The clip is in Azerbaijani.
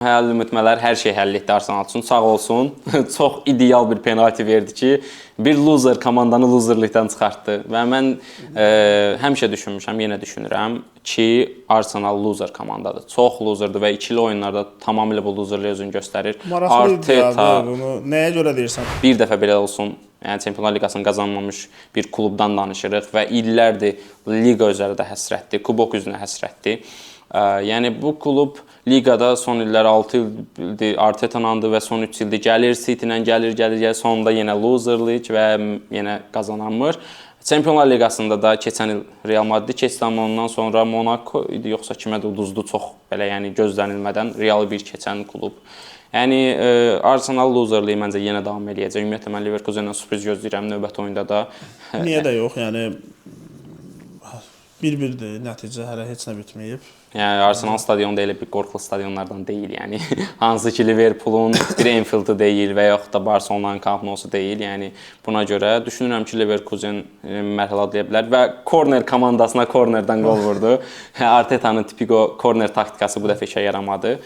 Həll mütmələr hər şey həll etdi Arsenal üçün. Sağ olsun. Çox ideal bir penalti verdi ki, bir loser komandanı loserlikdən çıxartdı. Və mən həmişə düşünmüşəm, yenə düşünürəm ki, Arsenal loser komandadır. Çox loserdur və ikili oyunlarda tamamilə bu loserliyi özünü göstərir. Maraqlı iddiadır. Bunu nəyə görə deyirsən? Bir dəfə belə olsun, yəni Çempionlar Liqasını qazanmamış bir klubdan danışırıq və illərdir liqa üzərində həsrətdir, kubok üzrə həsrətdir. Yəni bu klub liqada son illər 6 ildir Artetanandır və son 3 ildir gəlir, City ilə gəlir, sonunda yenə loserlik və yenə qazanamır. Çempionlar Liqasında da keçən il Real Madrid keçdi, amma ondan sonra Monaco idi, yoxsa kimə də uduzdu çox belə, yəni gözlənilmədən Real bir keçən klub. Yəni Arsenal loserliyi məncə yenə davam eləyəcək. Ümumiyyətlə mən Leverkusendən sürpriz gözləyirəm növbəti oyunda da. Niyə də yox, yəni 1-1-dir nəticə, hələ heç nə bitməyib. Yəni Arsenal stadionu da elə bir qorxulu stadionlardan deyil, yəni hansı ki Liverpoolun bir Anfield'ı deyil və yaxud da Barcelona'nın Camp Nou-su deyil. Yəni buna görə düşünürəm ki Leverkusen mərhələ adlaya bilər və korner komandasına kornerdən qol vurdu. Arteta'nın tipik o korner taktikası bu dəfə işə yaramadı.